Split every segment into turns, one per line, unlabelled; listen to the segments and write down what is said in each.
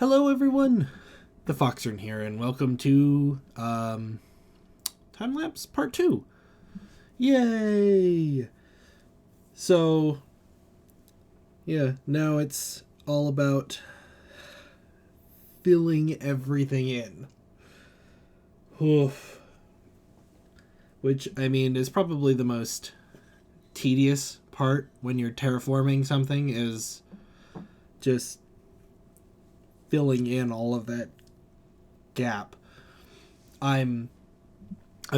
Hello everyone, TheFoxern here, and welcome to Timelapse Part 2. Yay! So, yeah, now it's all about filling everything in. Oof. Which, I mean, is probably the most tedious part when you're terraforming something, is just filling in all of that gap. I'm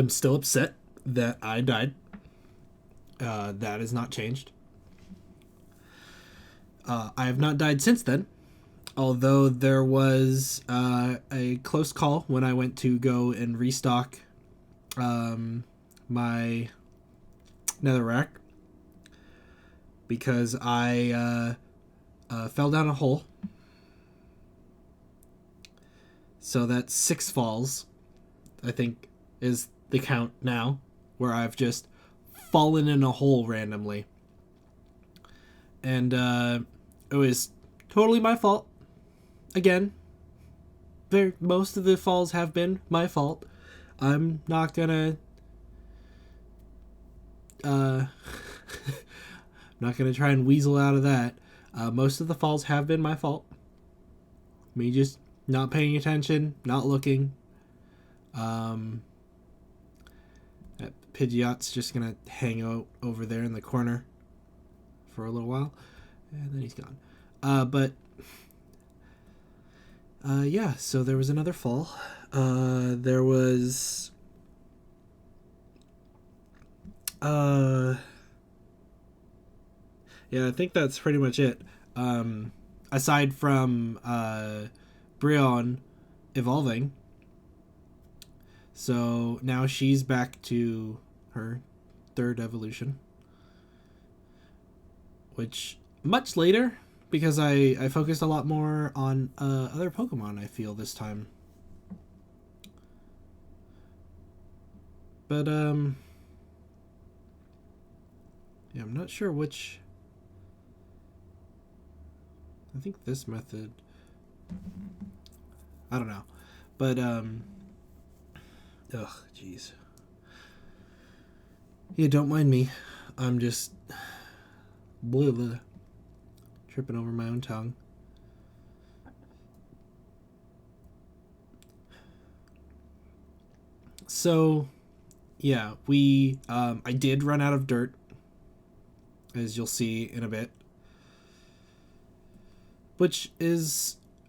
still upset that I died. That has not changed. I have not died since then, although there was a close call when I went to go and restock my netherrack because I fell down a hole. So that's 6 falls, I think, is the count now, where I've just fallen in a hole randomly. And it was totally my fault. Again, most of the falls have been my fault. I'm not gonna not gonna try and weasel out of that. Most of the falls have been my fault. Me just not paying attention, not looking. That Pidgeot's just gonna hang out over there in the corner for a little while, and then he's gone. Yeah, so there was another fall. There was yeah, I think that's pretty much it. Aside from Brion evolving. So now she's back to her 3rd evolution. Which, much later, because I focused a lot more on other Pokemon, I feel, this time. But, yeah, I'm not sure which... I think this method... I don't know. But, ugh, jeez. Yeah, don't mind me. I'm just... blah, blah, tripping over my own tongue. So, yeah, I did run out of dirt, as you'll see in a bit. Which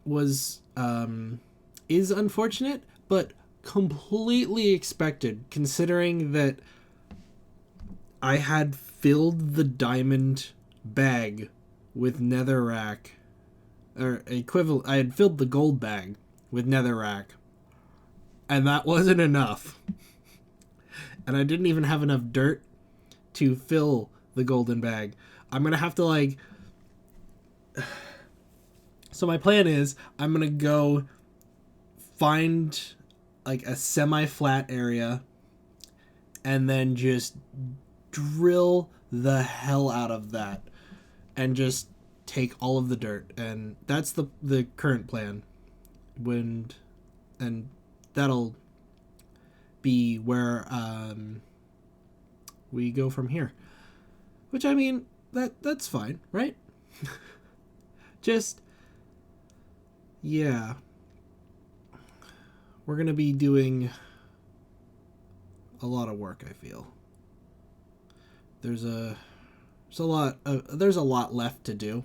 was unfortunate, but completely expected, considering that I had filled the diamond bag with netherrack, or equivalent. I had filled the gold bag with netherrack, and that wasn't enough. And I didn't even have enough dirt to fill the golden bag. I'm gonna have to So my plan is I'm gonna go find a semi-flat area and then just drill the hell out of that and just take all of the dirt. And that's the current plan. And that'll be where we go from here. Which, I mean, that's fine, right? Just, yeah. We're going to be doing a lot of work, I feel. There's a lot left to do.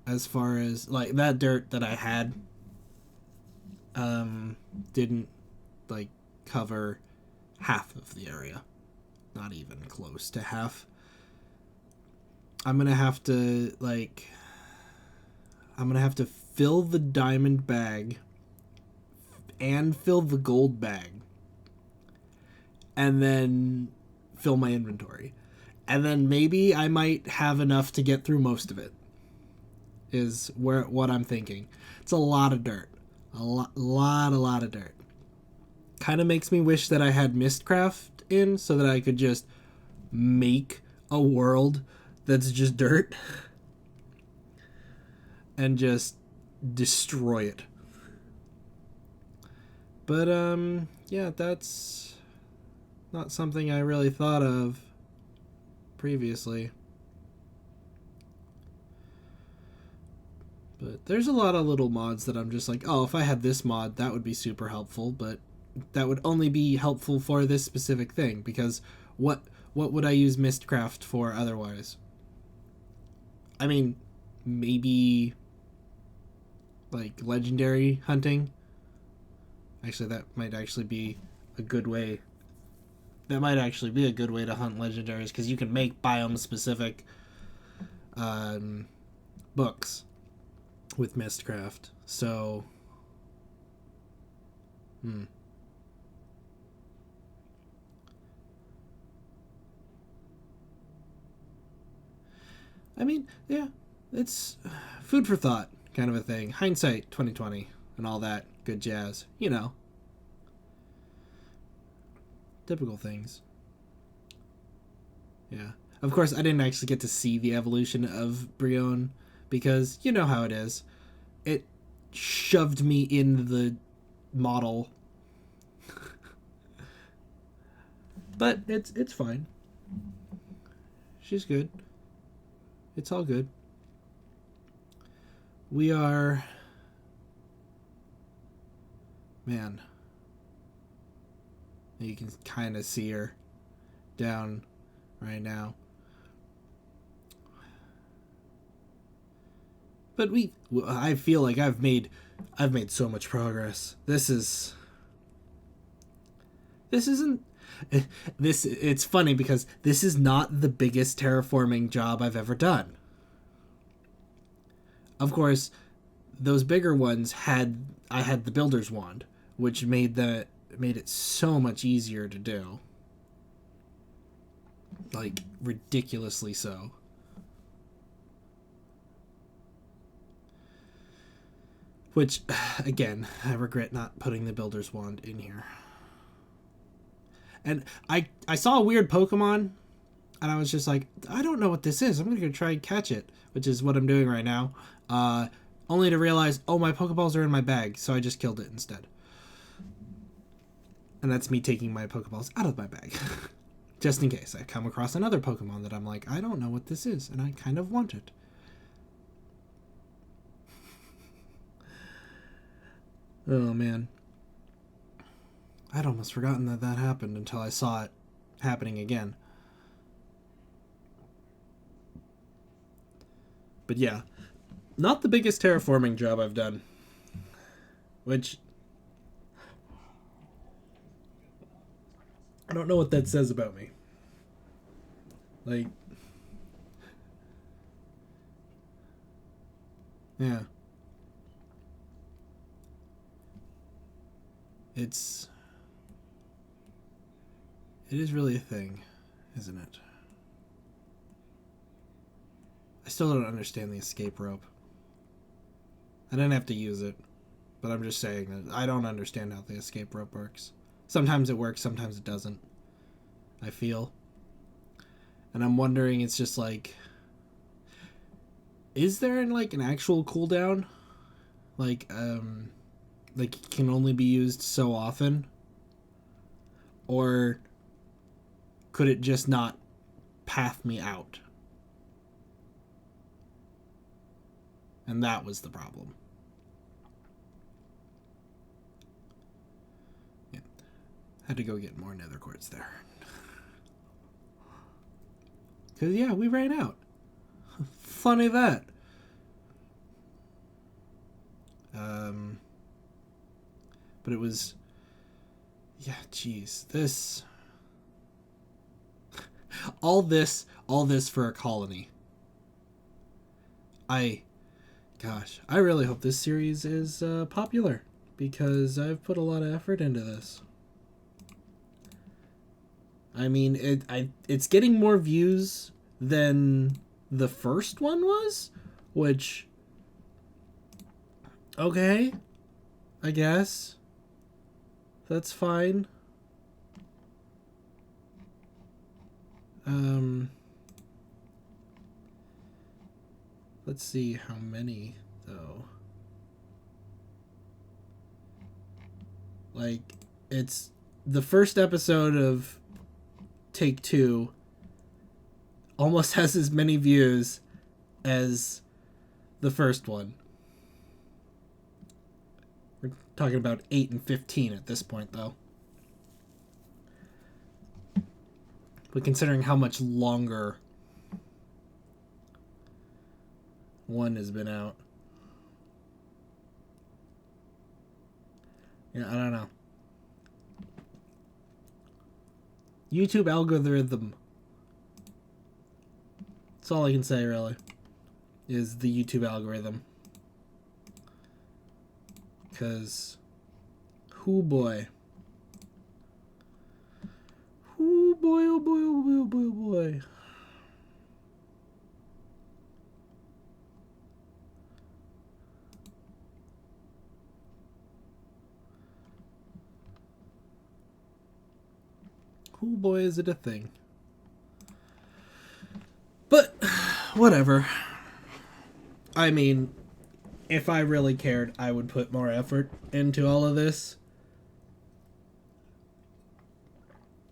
As far as, that dirt that I had didn't, cover half of the area. Not even close to half. I'm going to have to, fill the diamond bag and fill the gold bag and then fill my inventory. And then maybe I might have enough to get through most of it, is what I'm thinking. It's a lot of dirt. A lot of dirt. Kind of makes me wish that I had Mistcraft in so that I could just make a world that's just dirt and just destroy it. But, yeah, that's not something I really thought of previously. But there's a lot of little mods that I'm just like, oh, if I had this mod, that would be super helpful, but that would only be helpful for this specific thing, because what would I use Mistcraft for otherwise? I mean, maybe like legendary hunting. Actually, that might actually be a good way. That might actually be a good way to hunt legendaries, because you can make biome specific books with Mistcraft. So, I mean, yeah, it's food for thought kind of a thing. Hindsight 2020 and all that good jazz. You know, typical things. Yeah. Of course, I didn't actually get to see the evolution of Brion, because you know how it is. It shoved me in the model. But it's fine. She's good. It's all good. We are, man. You can kind of see her down right now. But I feel like I've made so much progress. It's funny because this is not the biggest terraforming job I've ever done. Of course, those bigger ones I had the builder's wand, which made it so much easier to do. Like ridiculously so. Which, again, I regret not putting the builder's wand in here. And I saw a weird Pokemon, and I was just like, I don't know what this is. I'm going to go try and catch it, which is what I'm doing right now. Only to realize, oh, my Pokeballs are in my bag, so I just killed it instead. And that's me taking my Pokeballs out of my bag. Just in case I come across another Pokemon that I'm like, I don't know what this is, and I kind of want it. Oh, man. I'd almost forgotten that happened until I saw it happening again. But yeah, not the biggest terraforming job I've done. Which, I don't know what that says about me. Like, yeah. It is really a thing, isn't it? I still don't understand the escape rope. I didn't have to use it, but I'm just saying that I don't understand how the escape rope works. Sometimes it works, sometimes it doesn't. I feel. And I'm wondering, it's just like, is there like an actual cooldown? Like it can only be used so often? Or could it just not path me out? And that was the problem. Yeah. Had to go get more nether quartz there. Because, yeah, we ran out. Funny that. But it was... Yeah, jeez. This... all this for a colony. Gosh, I really hope this series is popular, because I've put a lot of effort into this. I mean, it's getting more views than the first one was, which, okay, I guess that's fine. Let's see how many though. Like, it's the first episode of Take Two almost has as many views as the first one. We're talking about 8 and 15 at this point, though. But considering how much longer one has been out. Yeah, I don't know. YouTube algorithm. That's all I can say, really. Is the YouTube algorithm. Because, oh boy. Oh boy, oh boy, oh boy, oh boy, oh boy. Oh boy, is it a thing. But, whatever. I mean, if I really cared, I would put more effort into all of this.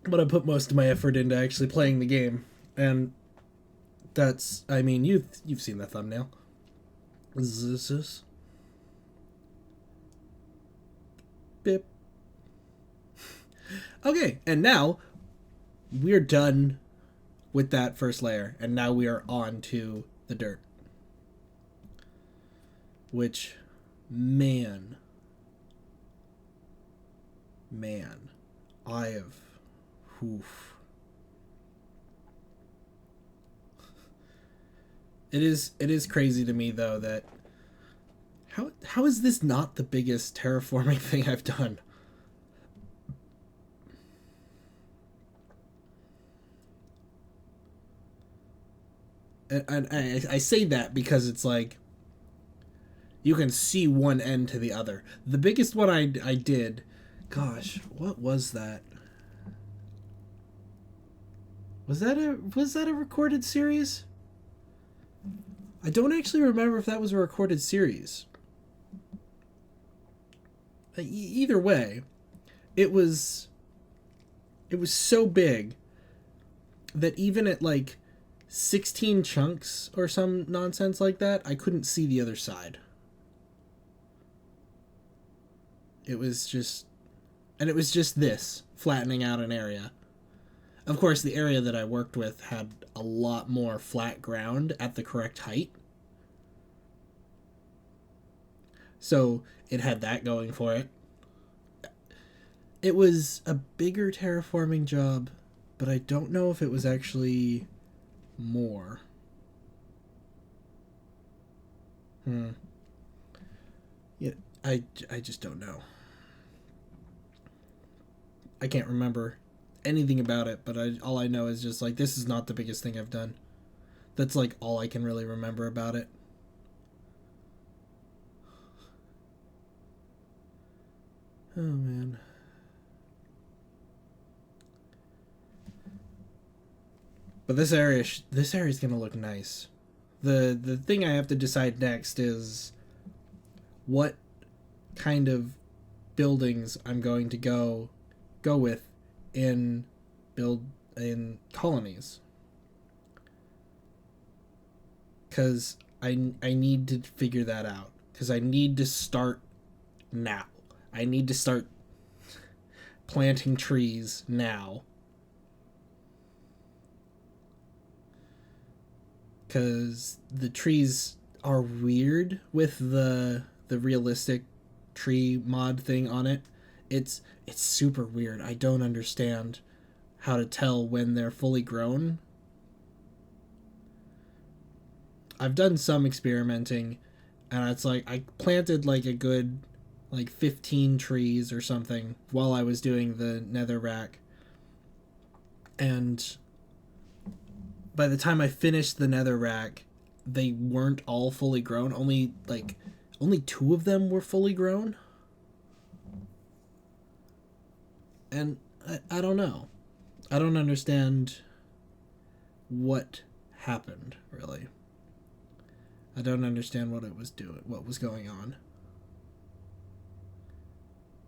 But I put most of my effort into actually playing the game. And that's, I mean, you've seen the thumbnail. This? Bip. Okay, and now we're done with that first layer, and now we are on to the dirt. Which, man, I have, oof. It is crazy to me, though, that how is this not the biggest terraforming thing I've done? And I say that because it's like, you can see one end to the other. The biggest one I did, gosh, what was that? Was that a recorded series? I don't actually remember if that was a recorded series. Either way, it was so big that even at like 16 chunks or some nonsense like that, I couldn't see the other side. It was just this, flattening out an area. Of course, the area that I worked with had a lot more flat ground at the correct height. So it had that going for it. It was a bigger terraforming job, but I don't know if it was actually more. Yeah, I just don't know. I can't remember anything about it, but all I know is just like, this is not the biggest thing I've done. That's like all I can really remember about it. Oh man. But this area is gonna look nice. The thing I have to decide next is what kind of buildings I'm going to go with in colonies. Because I need to figure that out. Because I need to start now. I need to start planting trees now. Because the trees are weird with the realistic tree mod thing on it. It's super weird. I don't understand how to tell when they're fully grown. I've done some experimenting, and it's like I planted like a good like 15 trees or something while I was doing the nether rack. And by the time I finished the nether rack, they weren't all fully grown. Only 2 of them were fully grown. And I don't know. I don't understand what happened, really. I don't understand what it was doing, what was going on.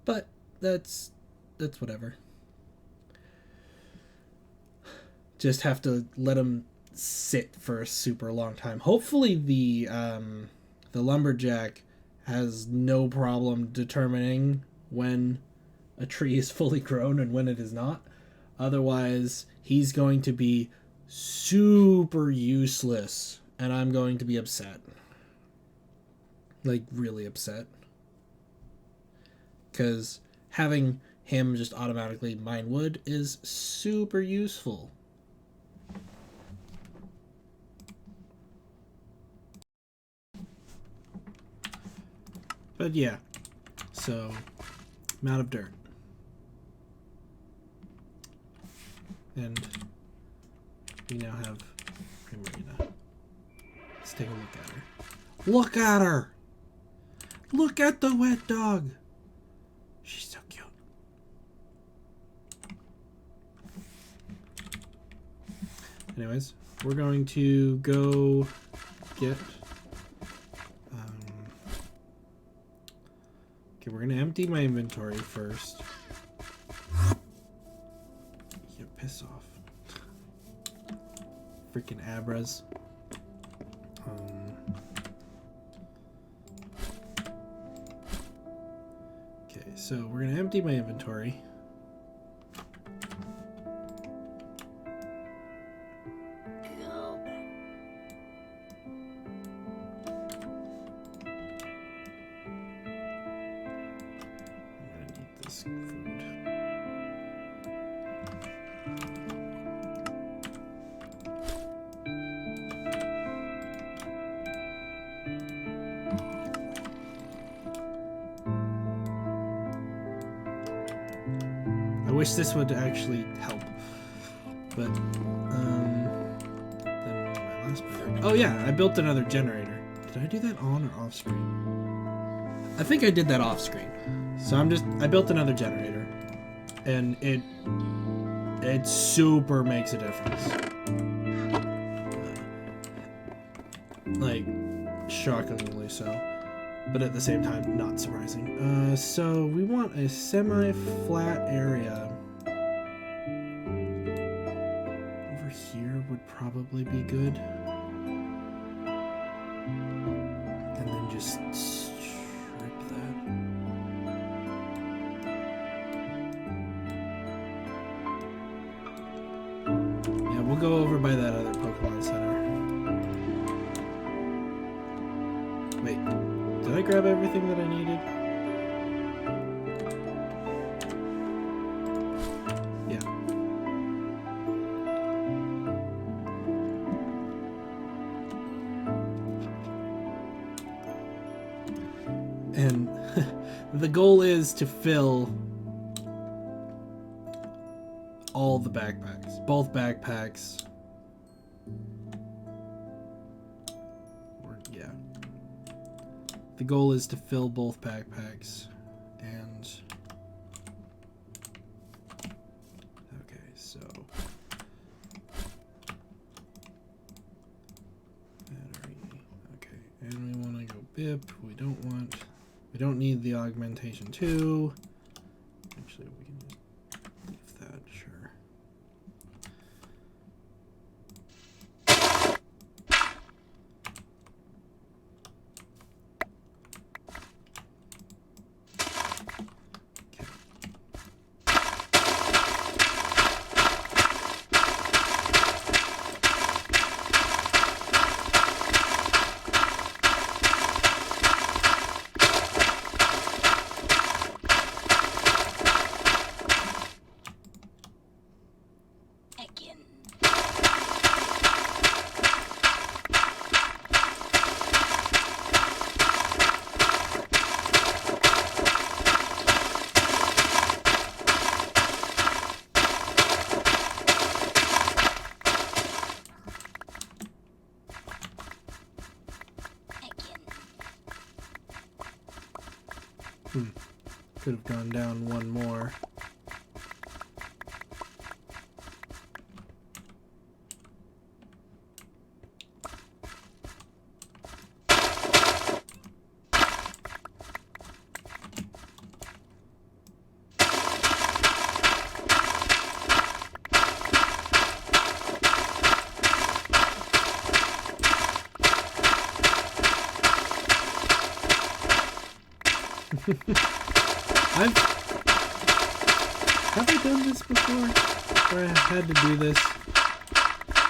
But that's whatever. Just have to let them sit for a super long time. Hopefully the lumberjack has no problem determining when a tree is fully grown and when it is not. Otherwise, he's going to be super useless, and I'm going to be upset. Like, really upset. Because having him just automatically mine wood is super useful. But yeah, so I'm out of dirt. And we now have Primarina. Let's take a look at her. Look at her! Look at the wet dog! She's so cute. Anyways, we're going to go get... okay, we're going to empty my inventory first. Yeah, piss off. Freaking Abras. Okay, so we're going to empty my inventory. I wish this would actually help, but then my last part. Oh yeah, I built another generator. Did I do that on or off screen? I think I did that off screen. So I built another generator, and it super makes a difference. Like, shockingly so. But at the same time, not surprising. So we want a semi-flat area. Over here would probably be good. And then just strip that. Yeah, we'll go over by that other Pokemon Center. Wait. Did I grab everything that I needed? Yeah. And the goal is to fill all the backpacks. Both backpacks. The goal is to fill both backpacks, and okay, so battery, okay, and we want to go BIP. We don't need the augmentation 2. Actually, we can just leave that, sure. Could have gone down one more. Have I done this before? Where I've had to do this?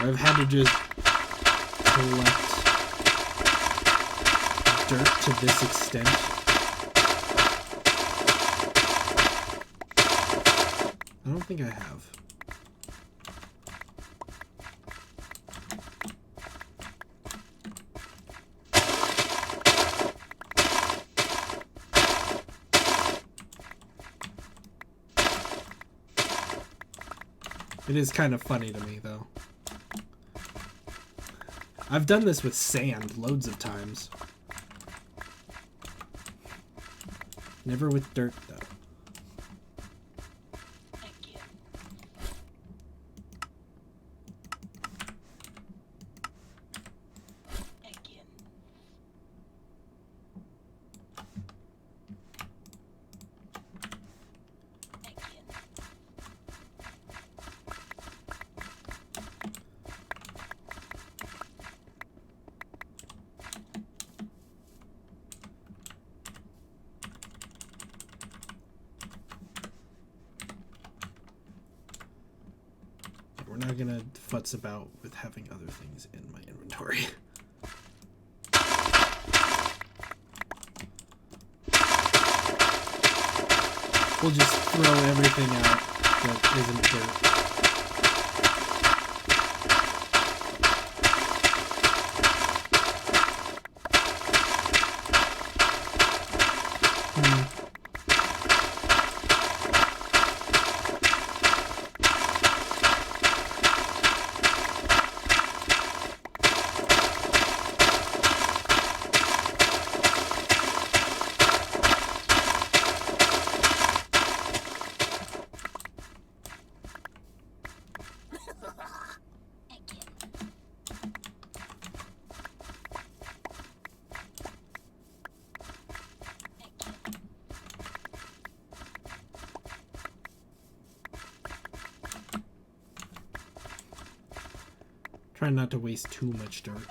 Or I've had to just collect dirt to this extent? I don't think I have. It is kind of funny to me, though. I've done this with sand loads of times. Never with dirt, though. We're not gonna futz about with having other things in my inventory. We'll just throw everything out that isn't dirt. Try not to waste too much dirt.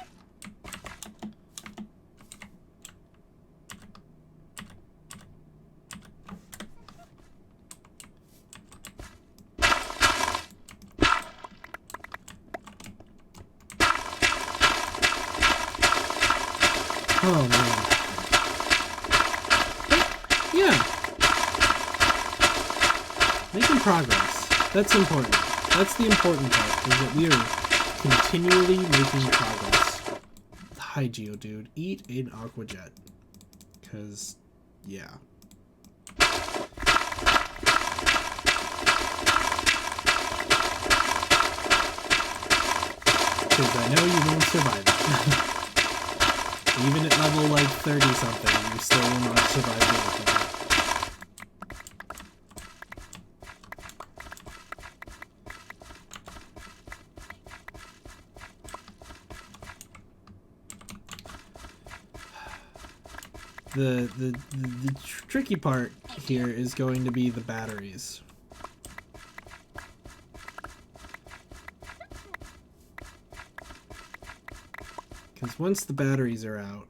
Oh man. Yeah. Making progress. That's important. That's the important part, is that we are continually making progress. Hi, Geodude. Eat an Aqua Jet. Because, yeah. Because I know you won't survive it. Even at level like 30-something, you still will not survive the Aqua Jet. The tricky part here is going to be the batteries. Because once the batteries are out,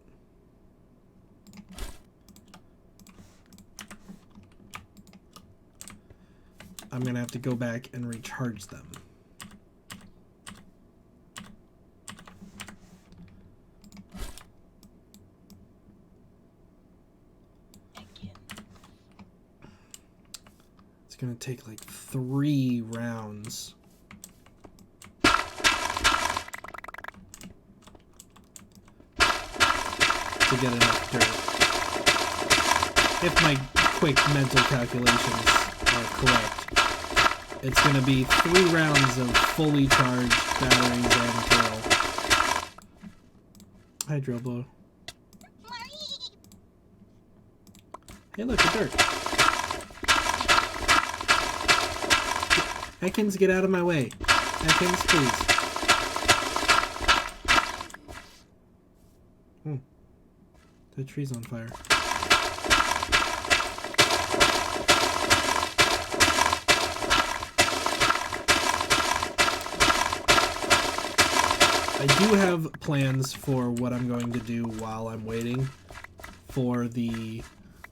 I'm going to have to go back and recharge them. Gonna take like 3 rounds to get enough dirt. If my quick mental calculations are correct, it's gonna be 3 rounds of fully charged batteries and drill. Hi, drill blow. Hey, look, the dirt. Ekans, get out of my way. Ekans, please. The tree's on fire. I do have plans for what I'm going to do while I'm waiting for the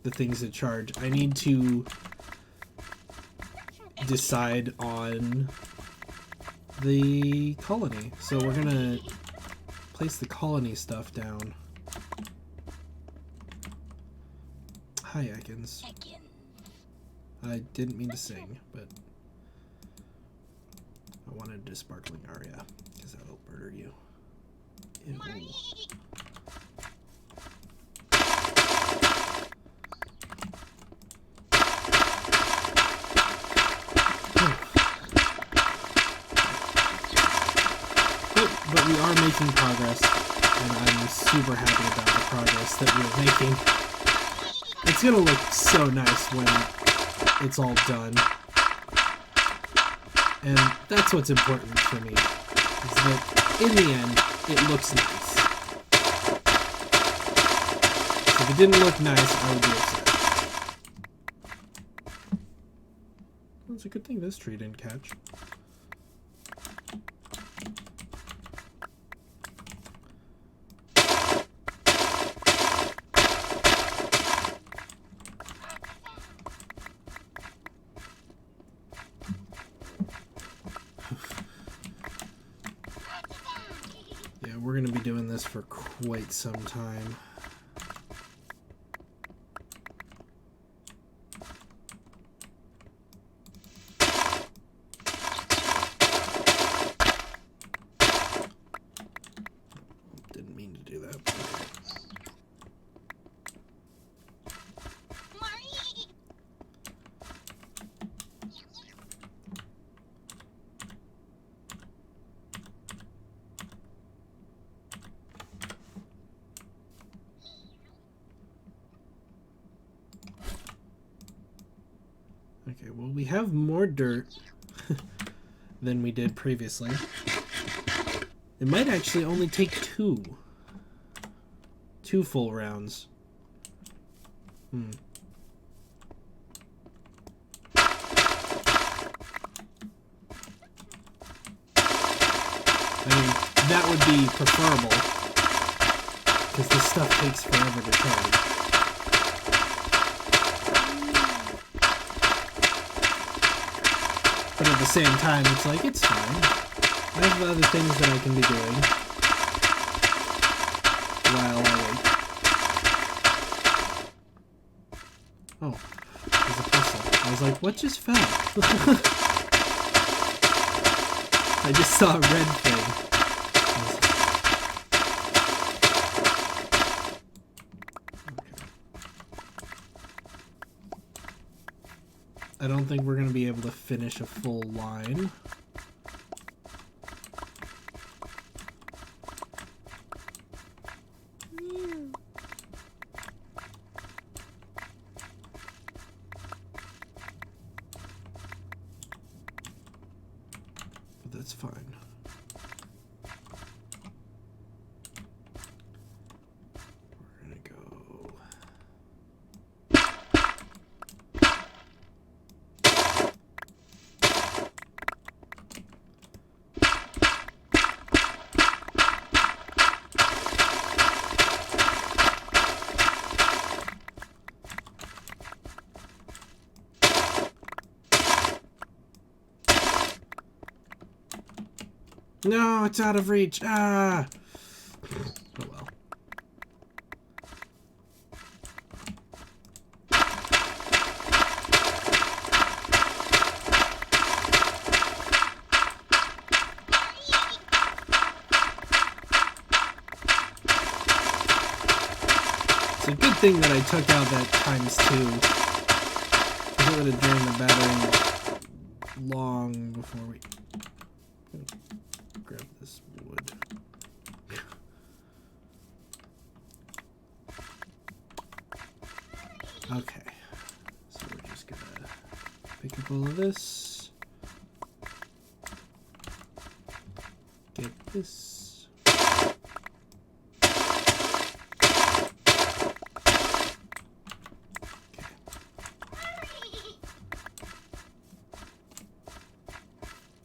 the things that charge. I need to decide on the colony. So we're gonna place the colony stuff down. Hi, Ekans. I didn't mean to sing, but I wanted to sparkling aria, because that'll murder you. Ew. But we are making progress, and I'm super happy about the progress that we're making. It's gonna look so nice when it's all done. And that's what's important for me, is that in the end, it looks nice. So if it didn't look nice, I would be upset. Well, it's a good thing this tree didn't catch. We're going to be doing this for quite some time. Didn't mean to do that. Okay, well, we have more dirt than we did previously. It might actually only take two full rounds. I mean, that would be preferable, because this stuff takes forever to charge. But at the same time, it's like, it's fine. I have other things that I can be doing while I wait. Oh, there's a puzzle. I was like, what just fell? I just saw a red thing. I don't think we're going to be able to finish a full line. But that's fine. We're going to go... No, it's out of reach. Ah! Oh well. It's a good thing that I took out that ×2. It would have drained the battery long before we... grab this wood. Okay, so we're just gonna pick up all of this. Get this. Okay.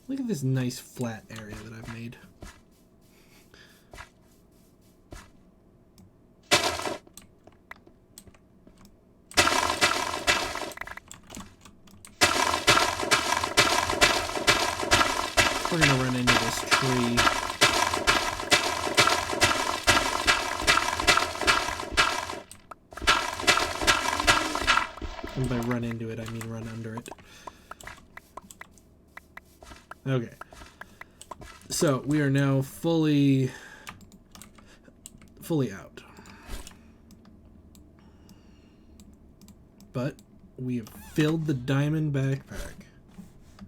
Look at this nice flat area that I've made. free. And by run into it, I mean run under it. Okay. So we are now fully out. But we have filled the diamond backpack.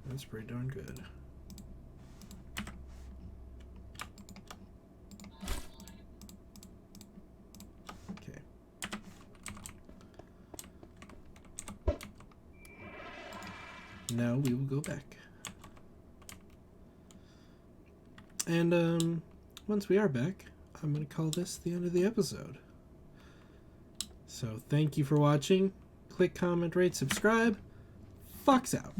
That's pretty darn good. Okay. Now we will go back. And once we are back, I'm going to call this the end of the episode. So thank you for watching. Click, comment, rate, subscribe. Fox out.